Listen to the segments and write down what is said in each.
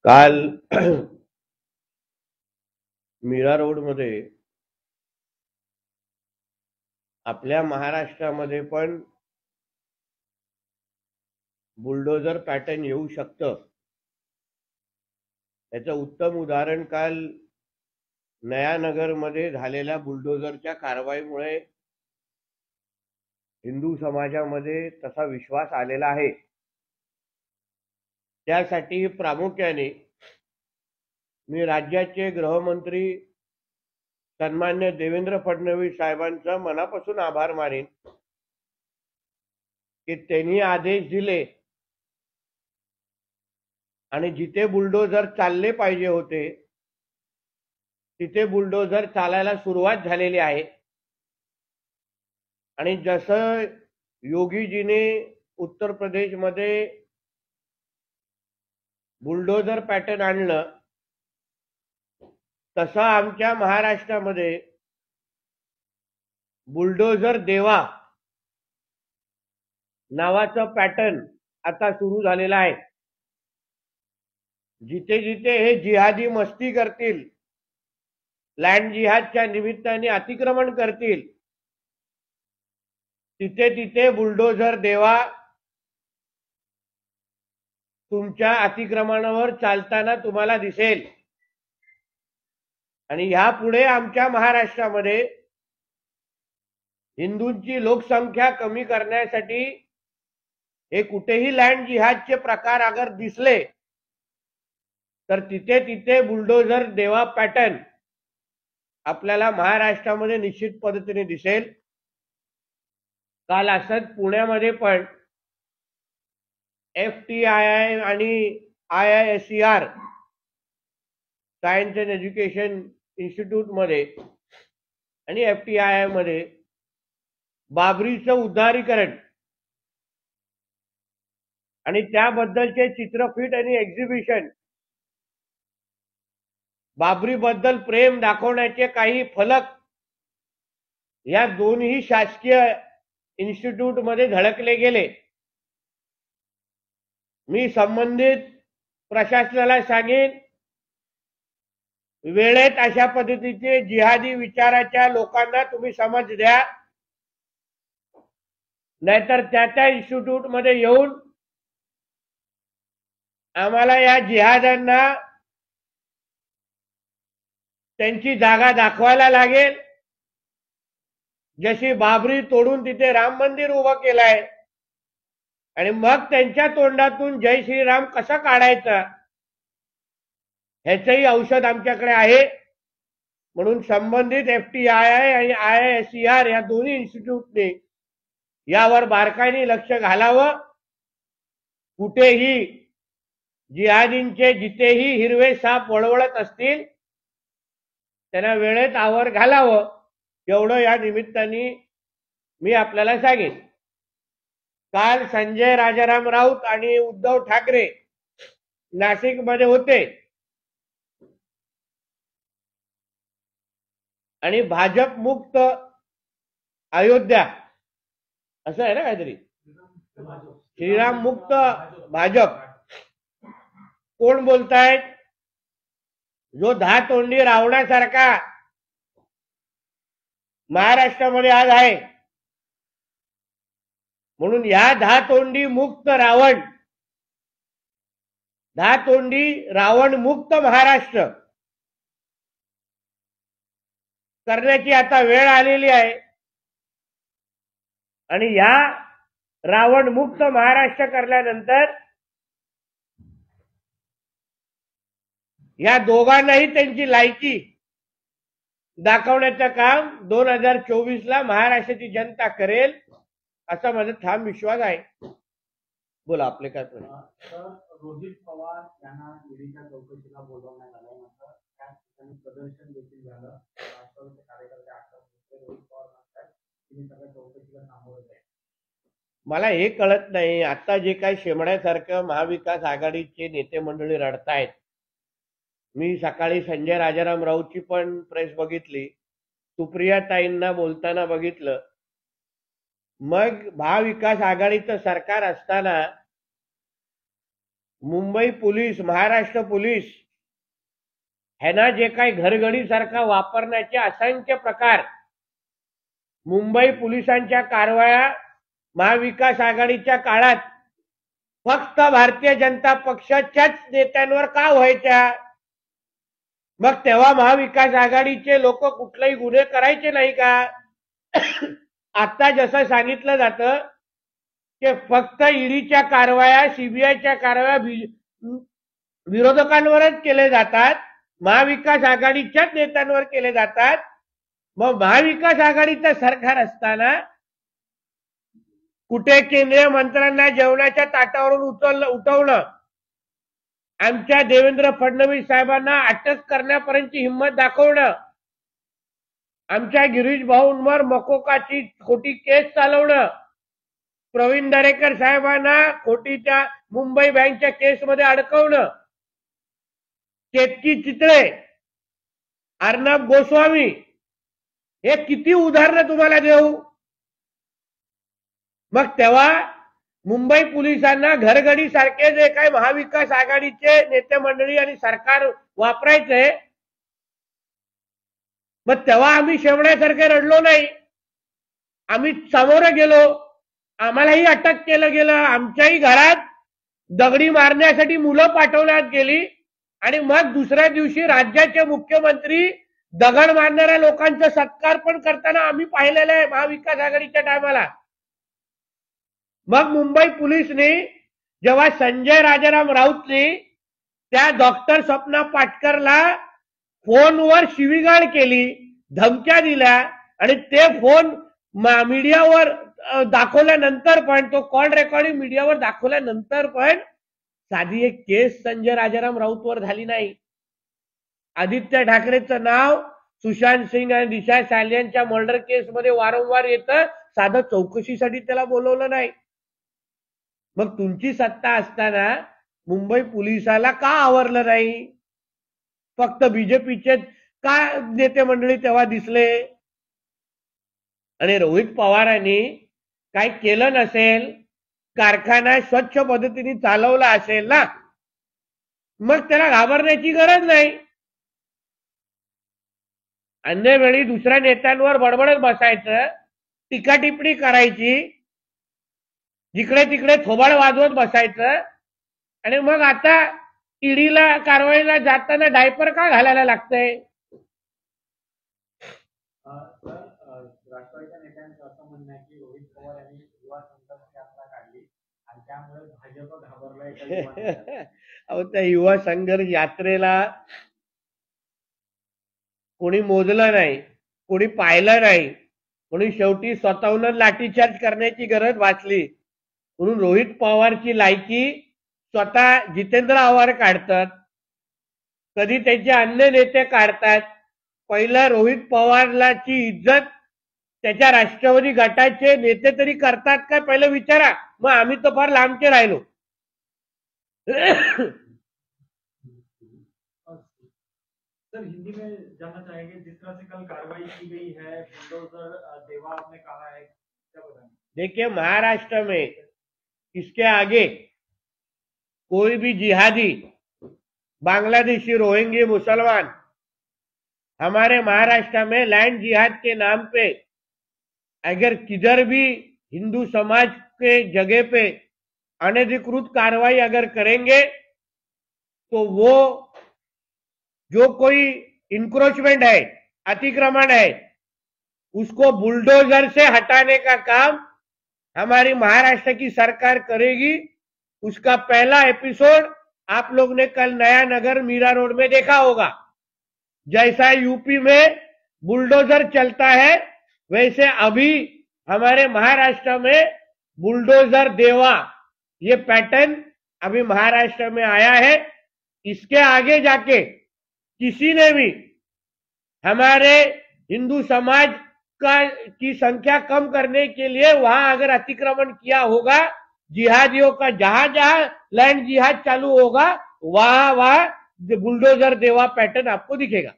काल मीरा रोड मध्ये आपल्या महाराष्ट्रामध्ये पण बुलडोजर पॅटर्न येऊ शकतं याचं उत्तम उदाहरण काल नयानगर मध्ये झालेल्या बुलडोजरच्या कारवाईमुळे हिंदू समाजामध्ये तसा विश्वास आलेला आहे। त्यासाठी प्रामुख्याने मी राज्याचे गृहमंत्री सन्मान्य देवेंद्र फडणवीस साहेबांचा मनापासून आभार मानेन की त्यांनी आदेश दिले आणि जिथे बुलडोजर चालले पाहिजे होते तिथे बुलडोजर चालायला सुरुवात झालेली आहे। आणि जसं योगीजीने उत्तर प्रदेश मध्ये बुलडोजर पॅटर्न आणलं तसं आमच्या महाराष्ट्रामध्ये बुलडोजर देवा नावाचं पॅटर्न आता सुरू झालेला आहे। जिथे जिथे हे जिहादी मस्ती करतील, लँड जिहादच्या निमित्ताने अतिक्रमण करतील, तिथे तिथे बुलडोजर देवा तुमच्या अतिक्रमणावर चालताना तुम्हाला दिसेल। आणि यापुढे आमच्या महाराष्ट्रामध्ये हिंदूंची लोकसंख्या कमी करण्यासाठी हे कुठेही लँड जिहादचे प्रकार अगर दिसले तर तिथे तिथे बुलडोजर देवा पॅटर्न आपल्याला महाराष्ट्रामध्ये निश्चित पद्धतीने दिसेल। काल असंच पुण्यामध्ये पण FTII आणि IISER science and education institute मध्ये आणि FTII मध्ये बाबरीचं उद्धारीकरण आणि त्याबद्दलचे चित्रफित आणि एक्झिबिशन, बाबरी बद्दल प्रेम दाखवण्याचे काही फलक या दोन्ही शासकीय इन्स्टिट्यूट मध्ये झळकले गेले। मी संबंधित प्रशासनाला सांगेन वेळेत अशा पद्धतीचे जिहादी विचाराच्या लोकांना तुम्ही समज द्या, नाहीतर त्या इन्स्टिट्यूट मध्ये येऊन आम्हाला या जिहाद्यांना त्यांची जागा दाखवायला लागेल। जशी बाबरी तोडून तिथे राम मंदिर उभं केलंय आणि मग त्यांच्या तोंडातून जय श्रीराम कसं काढायचं ह्याचंही औषध आमच्याकडे आहे। म्हणून संबंधित FTII आणि IISER या दोन्ही इन्स्टिट्यूटने यावर बारकाईने लक्ष घालावं। कुठेही जिहादींचे जिथेही हिरवे साप वळवळत असतील त्यांना वेळेत आवर घालावं, एवढं या निमित्ताने मी आपल्याला सांगेन। काल संजय राजाराम राऊत आणि उद्धव ठाकरे नाशिक मध्ये होते आणि भाजप मुक्त अयोध्या असं आहे ना काहीतरी, श्रीराम मुक्त भाजप कोण बोलतायत? जो 10 तोंडी रावणासारखा महाराष्ट्रामध्ये आज आहे। म्हणून या 10 तोंडी मुक्त रावण, 10 तोंडी रावण मुक्त महाराष्ट्र करण्याची आता वेळ आलेली आहे। आणि या रावण मुक्त महाराष्ट्र करल्यानंतर या दोघांनाही त्यांची लायकी दाखवण्याचं काम 2024 ला महाराष्ट्राची जनता करेल असा माझा ठाम विश्वास आहे। बोला आपले काय प्रश्न? रोहित पवार यांना ईडीच्या चौकशीला बोलवण्यात आलं, मात्र त्या ठिकाणी प्रदर्शन देखील झालं। राष्ट्रवादीचे कार्यकर्ते रोहित पवार म्हणतात की सगळ्या चौकशीला सामोरं जाईल। मला हे कळत नाही, आता जे काही शेमड्यासारखं महाविकास आघाडीचे नेते मंडळी रडतायत। मी सकाळी संजय राजाराम राऊतची पण प्रेस बघितली, सुप्रिया ताईंना बोलताना बघितलं। मग महाविकास आघाडीचं सरकार असताना मुंबई पोलीस, महाराष्ट्र पोलीस ह्यांना जे काही घरगडी सारखा वापरण्याचे असंख्य प्रकार मुंबई पोलिसांच्या कारवाया महाविकास आघाडीच्या काळात फक्त भारतीय जनता पक्षाच्याच नेत्यांवर का व्हायच्या? मग तेव्हा महाविकास आघाडीचे लोक कुठलेही गुन्हे करायचे नाही का? आता जसं सांगितलं जातं की फक्त ईडीच्या कारवाया, सीबीआयच्या कारवाया विरोधकांवरच केले जातात, महाविकास आघाडीच्याच नेत्यांवर केले जातात. मग महाविकास आघाडीचं सरकार असताना कुठे केंद्रीय मंत्र्यांना जेवणाच्या ताटावरून उठवणं, आमच्या देवेंद्र फडणवीस साहेबांना अटक करण्यापर्यंतची हिंमत दाखवणं, आमच्या गिरीश भाऊंवर मकोकाची खोटी केस चालवणं, प्रवीण दरेकर साहेबांना खोटीच्या मुंबई बँकच्या केसमध्ये अडकवणं, केतकी चितळे, अर्णब गोस्वामी, हे किती उदाहरणं तुम्हाला देऊ? मग तेव्हा मुंबई पोलिसांना घरगडी सारखे जे काही महाविकास आघाडीचे नेते मंडळी आणि सरकार वापरायचे, मग तेव्हा आम्ही शेवण्यासारखे रडलो नाही. आम्ही समोर गेलो, आम्हालाही अटक केलं गेलं, आमच्याही घरात दगडी मारण्यासाठी मुलं पाठवण्यात गेली आणि मग दुसऱ्या दिवशी राज्याचे मुख्यमंत्री दगड मारणाऱ्या लोकांचा सत्कार पण करताना आम्ही पाहिलेलं आहे महाविकास आघाडीच्या टायमाला. मग मुंबई पोलिसने जेव्हा संजय राजाराम राऊतने त्या डॉक्टर स्वप्ना पाटकरला फोनवर शिवीगाळ केली, धमक्या दिल्या आणि ते फोन मीडियावर दाखवल्यानंतर पण, तो कॉल रेकॉर्डिंग मीडियावर दाखवल्यानंतर पण साधी एक केस संजय राजाराम राऊतवर झाली नाही. आदित्य ठाकरेचं नाव सुशांत सिंग आणि दिशा सालियांच्या मर्डर केसमध्ये वारंवार येतं, साधं चौकशीसाठी त्याला बोलवलं नाही. मग तुमची सत्ता असताना मुंबई पोलिसाला का आवरलं नाही? फक्त बीजेपीचे का नेते मंडळी तेव्हा दिसले? आणि रोहित पवारांनी काय केलं नसेल, कारखाना स्वच्छ पद्धतीने चालवला असेल ना, मग त्याला घाबरण्याची गरज नाही. अन्य वेळी दुसऱ्या नेत्यांवर बडबडत बसायचं, टीका टिप्पणी करायची, जिकडे तिकडे थोबाड वाजवत बसायचं आणि मग आता ईडीला कारवाईला जाताना डायपर का घालायला लागतंय? राष्ट्रवादीच्या नेत्यांचं असं म्हणणं आहे की रोहित पवार यांनी युवा संघर्ष यात्रा काढली आणि त्यामुळे भाजप घाबरलाय. अहो, त्या युवा संघर्ष यात्रेला कोणी मोजलं नाही, कोणी पाहिलं नाही, कोणी शेवटी स्वतःहून लाठीचार्ज करण्याची गरज वाचली. म्हणून रोहित पवारची लायकी स्वतः जितेंद्र आव्हाड काढतात, कधी त्यांचे अन्य नेते काढतात. पहिलं रोहित पवारलाची इज्जत त्याच्या राष्ट्रवादी गटाचे नेते तरी करतात का, पहिलं विचारा. मग आम्ही तर फार लांबचे राहिलो. सर, हिंदी में जानना चाहेंगे, जिस तरह से कल कार्रवाई की गई है, बुलडोजर देवा आपने कहा है, क्या बताएंगे? देखिए, महाराष्ट्र में इसके आगे कोई भी जिहादी, बांग्लादेशी, रोहिंग्या, मुसलमान हमारे महाराष्ट्र में लैंड जिहाद के नाम पे अगर किधर भी हिंदू समाज के जगह पे अनधिकृत कार्रवाई अगर करेंगे तो वो जो कोई इंक्रोचमेंट है, अतिक्रमण है, उसको बुलडोजर से हटाने का काम हमारी महाराष्ट्र की सरकार करेगी. उसका पहला एपिसोड आप लोग ने कल नया नगर मीरा रोड में देखा होगा. जैसा यूपी में बुलडोजर चलता है वैसे अभी हमारे महाराष्ट्र में बुलडोजर देवा, ये पैटर्न अभी महाराष्ट्र में आया है. इसके आगे जाके किसी ने भी हमारे हिंदू समाज की संख्या कम करने के लिए वहां अगर अतिक्रमण किया होगा, जिहादियों का जहां जहां लैंड जिहाद चालू होगा वहां वहां बुलडोजर देवा पैटर्न आपको दिखेगा.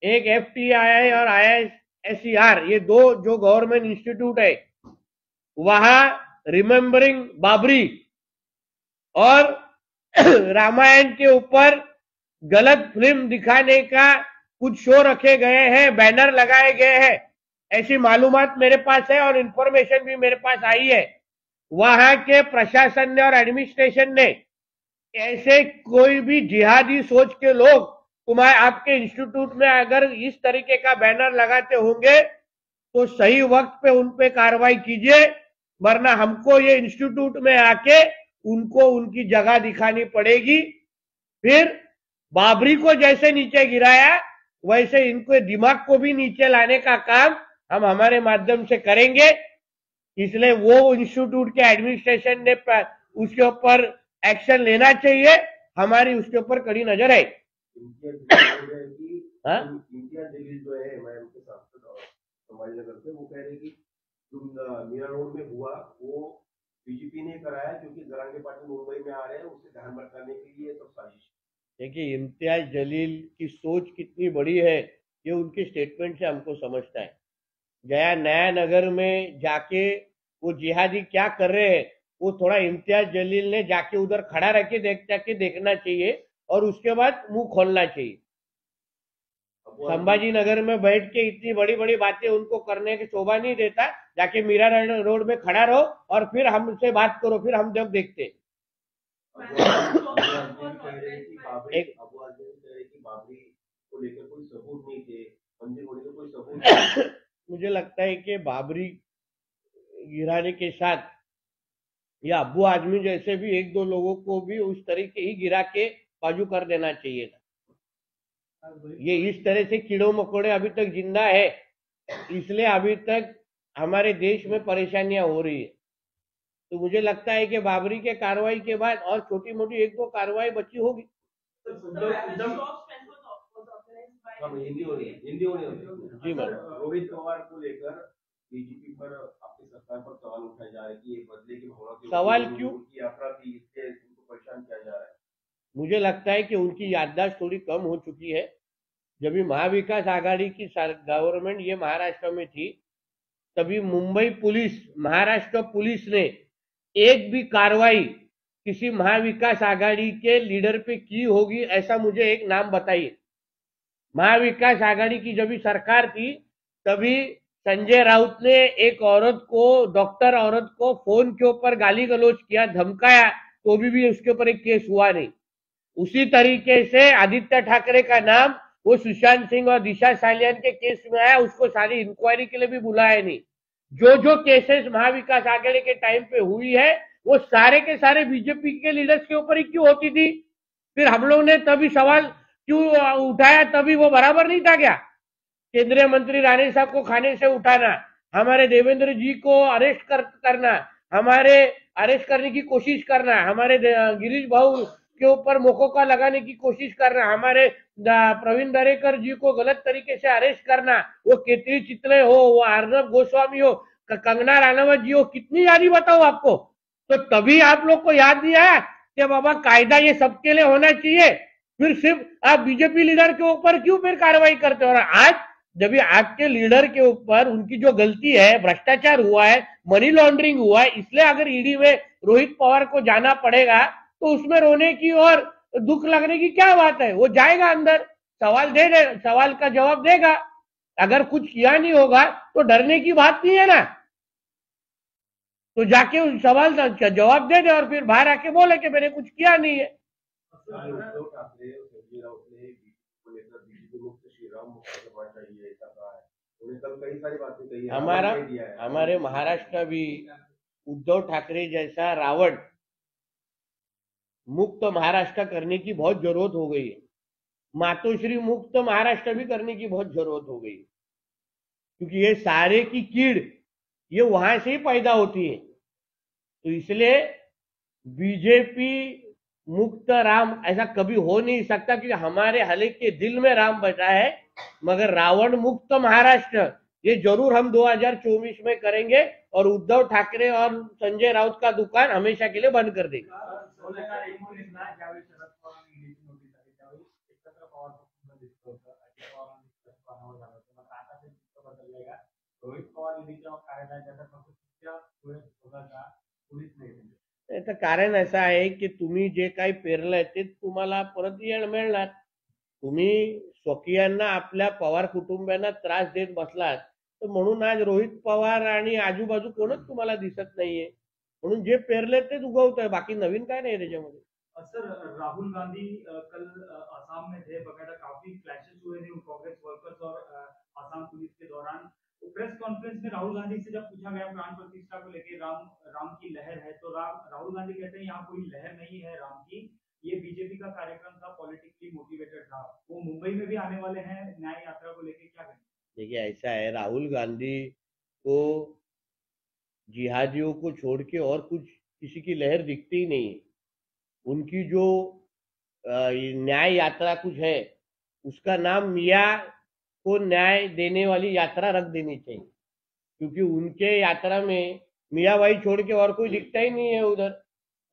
एक FTI और ISER, ये दो जो गवर्नमेंट इंस्टीट्यूट है, वहां रिमेम्बरिंग बाबरी और रामायण के ऊपर गलत फिल्म दिखाने का कुछ शो रखे गए हैं, बैनर लगाए गए हैं, ऐसी मालूमात मेरे पास है और इंफॉर्मेशन भी मेरे पास आई है। वहां के प्रशासन ने और एडमिनिस्ट्रेशन ने ऐसे कोई भी जिहादी सोच के लोग तुम्हारे आपके इंस्टीट्यूट में अगर इस तरीके का बैनर लगाते होंगे तो सही वक्त पे उन पे कार्रवाई कीजिए, वरना हमको ये इंस्टीट्यूट में आके उनको उनकी जगह दिखानी पड़ेगी। फिर बाबरी को जैसे नीचे गिराया वैसे इनको दिमाग को भी नीचे लाने का काम हम हमारे माध्यम से करेंगे। इसलिए वो इंस्टीट्यूट के एडमिनिस्ट्रेशन ने उसके ऊपर एक्शन लेना चाहिए, हमारी उसके ऊपर कड़ी नजर है। इम्तियाज जलील जो है मैं उनके सांसद और संभाजीनगर से, वो कह रहे कि जो मीरा रोड में हुआ वो बीजेपी ने कराया क्योंकि जरांगे पाटिल मुंबई में आ रहे हैं, उससे ध्यान भटकाने के लिए सब साजिश। देखिए इम्तियाज जलील की सोच कितनी बड़ी है ये उनके स्टेटमेंट से हमको समझता है। गया नया नगर में जाके वो जिहादी क्या कर रहे हैं वो थोड़ा इम्तियाज जलील ने जाके उधर खड़ा रह के देखना चाहिए और उसके बाद मुंह खोलना चाहिए। संभाजी नगर में बैठ के इतनी बड़ी बड़ी बातें उनको करने की शोभा नहीं देता। जाके मीरा रोड में खड़ा रहो और फिर हमसे बात करो, फिर हम जब देखते। एक बाबरी को लेकर कोई सबूत नहीं थे, मंदिर होने के कोई सबूत मुझे लगता है कि बाबरी गिराने के साथ या अब्बू आजमी जैसे भी एक दो लोगों को भी उस तरीके ही गिरा के बाजू कर देना चाहिए था। ये इस तरह से कीड़ों मकोड़े अभी तक जिंदा है, इसलिए अभी तक हमारे देश में परेशानियां हो रही है। तो मुझे लगता है कि बाबरी के कार्रवाई के बाद और छोटी मोटी एक दो कार्रवाई बची होगी। जी मैम, रोहित पवार को लेकर बीजेपी पर आपकी सरकार पर सवाल उठाए जा रहे हैं कि ये बदले की भावना के सवाल क्यों की यात्रा थी, इससे उनको परेशान किया जा रहा है। मुझे लगता है कि उनकी याददाश्त थोड़ी कम हो चुकी है। जब भी महाविकास आघाड़ी की गवर्नमेंट ये महाराष्ट्र में थी तभी मुंबई पुलिस, महाराष्ट्र पुलिस ने एक भी कार्रवाई किसी महाविकास आघाड़ी के लीडर पे की होगी ऐसा मुझे एक नाम बताइए। महाविकास आघाड़ी की जब भी सरकार थी तभी संजय राउत ने एक औरत को, डॉक्टर औरत को फोन के ऊपर गाली गलौज किया, धमकाया, तो भी उसके ऊपर एक केस हुआ नहीं। उसी तरीके से आदित्य ठाकरे का नाम वो सुशांत सिंह और दिशा सालियान के केस में आया, उसको सारी इंक्वायरी के लिए भी बुलाया नहीं। जो जो केसेस महाविकास आघाड़ी के टाइम पे हुई है वो सारे के सारे बीजेपी के लीडर्स के ऊपर ही क्यों होती थी? फिर हम लोग ने तभी सवाल क्यों उठाया? तभी वो बराबर नहीं था क्या? केंद्रीय मंत्री राणे साहब को खाने से उठाना, हमारे देवेंद्र जी को अरेस्ट करना, हमारे अरेस्ट करने की कोशिश करना, हमारे गिरीश भाऊ के ऊपर मोकोका लगाने की कोशिश करना, हमारे प्रवीण दरेकर जी को गलत तरीके से अरेस्ट करना, वो केतरी चितले हो, वो अर्नब गोस्वामी हो, कंगना राणावत जी हो, कितनी यादी बताओ आपको। तो तभी आप लोग को याद नहीं आया कि बाबा कायदा ये सबके लिए होना चाहिए, फिर सिर्फ आप बीजेपी लीडर के ऊपर क्यों फिर कार्रवाई करते हो? और आज जब आपके लीडर के ऊपर उनकी जो गलती है, भ्रष्टाचार हुआ है, मनी लॉन्ड्रिंग हुआ है, इसलिए अगर ईडी में रोहित पवार को जाना पड़ेगा तो उसमें रोने की और दुख लगने की क्या बात है? वो जाएगा अंदर, सवाल का जवाब देगा। अगर कुछ किया नहीं होगा तो डरने की बात नहीं है ना। तो जाके उस सवाल का जवाब दे दे और फिर बाहर आके बोले कि मैंने कुछ किया नहीं है। हमारे महाराष्ट्र भी उद्धव ठाकरे जैसा रावण मुक्त महाराष्ट्र करने की बहुत जरूरत हो गई है। मातोश्री मुक्त महाराष्ट्र भी करने की बहुत जरूरत हो गई, क्योंकि ये सारे की कीड़ ये वहां से ही पैदा होती है। तो इसलिए बीजेपी मुक्त राम ऐसा कभी हो नहीं सकता, क्योंकि हमारे हले के दिल में राम बैठा है। मगर रावण मुक्त महाराष्ट्र ये जरूर हम 2024 में करेंगे और उद्धव ठाकरे और संजय राउत का दुकान हमेशा के लिए बंद कर देंगे। रोहित पवार ईडीच्या कार्यालयात कारण असं आहे की तुम्ही जे काही पेरलंय ते तुम्हाला परत येण मिळणार. तुम्ही स्वकीयांना, आपल्या पवार कुटुंबियांना त्रास देत बसलात, तर म्हणून आज रोहित पवार आणि आजूबाजू कोणच तुम्हाला दिसत नाहीये. म्हणून जे पेरले तेच उगवतंय, बाकी नवीन काय नाही त्याच्यामध्ये. सर, राहुल गांधी कल असम में थे, बकायदा काफी क्लैशेस हुए थे कांग्रेस वर्कर्स और असम पुलिस के दौरान। तो प्रेस कॉन्फ्रेंस में राहुल गांधी से जब पूछा गया प्राण प्रतिष्ठा को लेकर, राम राम की लहर है, तो राहुल गांधी कहते हैं यहाँ कोई लहर नहीं है राम की, ये बीजेपी का कार्यक्रम था, पॉलिटिकली मोटिवेटेड था। वो मुंबई में भी आने वाले हैं न्याय यात्रा को लेकर, क्या कहेंगे? देखिए ऐसा है, राहुल गांधी को जिहादियों को छोड़ के और कुछ किसी की लहर दिखती ही नहीं है। उनकी जो न्याय यात्रा कुछ है, उसका नाम मियाँ को न्याय देने वाली यात्रा रख देनी चाहिए, क्योंकि उनके यात्रा में मियाँ भाई छोड़ के और कोई दिखता ही नहीं है उधर।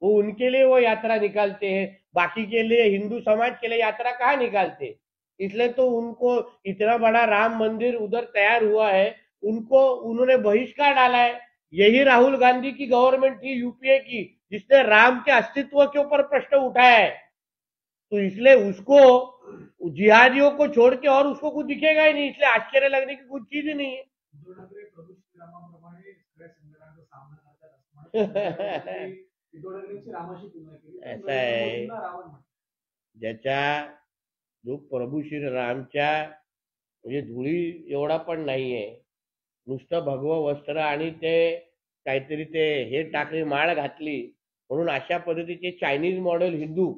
वो उनके लिए वो यात्रा निकालते हैं, बाकी के लिए, हिंदू समाज के लिए यात्रा कहाँ निकालते। इसलिए तो उनको इतना बड़ा राम मंदिर उधर तैयार हुआ है, उनको उन्होंने बहिष्कार डाला है। यही राहुल गांधी की गवर्नमेंट थी यूपीए की, जिसने राम के अस्तित्व के ऊपर प्रश्न उठाया है। तो इसलिए उसको, जिहादियों को छोड़ के और उसको कुछ दिखेगा ही नहीं, इसलिए आश्चर्य लगने की कुछ चीज ही नहीं है। प्रभू श्रीरामाप्रमाणे सगळ्या संकटांचा सामना करतात असं रामाशी तुलना केली, ऐसा है, रावण म्हणतात. ज्याच्या जो प्रभू श्रीरामच्या म्हणजे धुळी एवढा पण नाहीये, नुसतं भगवं वस्त्र आणि ते काहीतरी ते हे टाकली, माळ घातली, म्हणून अशा पद्धतीचे चायनीज मॉडेल हिंदू,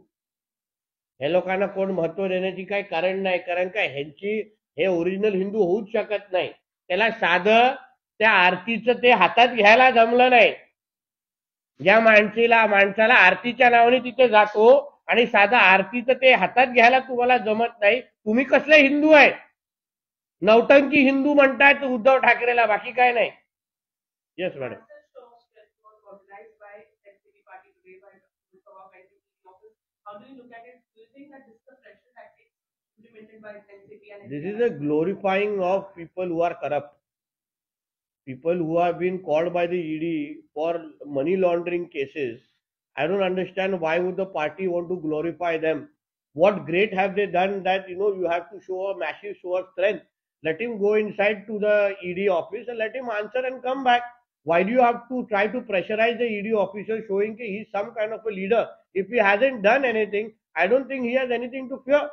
हे लोकांना कोण महत्व देण्याची काही कारण नाही. कारण काय, ह्यांची हे ओरिजिनल हिंदू होऊच शकत नाही. त्याला साधं त्या आरतीचं ते हातात घ्यायला जमलं नाही. ज्या माणसाला आरतीच्या नावाने तिथे जातो आणि साधं आरतीचं ते हातात घ्यायला तुम्हाला जमत नाही, तुम्ही कसले हिंदू आहे? नौटंकी हिंदू म्हणतायत उद्धव ठाकरेला, बाकी काय नाही. Yes madam. This is a glorifying of people who are corrupt. People who have been called by the ED for money laundering cases. I don't understand why would the party want to glorify them. What great have they done that you have to show a massive show of strength? Let him go inside to the ED office and let him answer and come back. Why do you have to try to pressurize the ED officer, showing that he is some kind of a leader? If he hasn't done anything, I don't think he has anything to fear.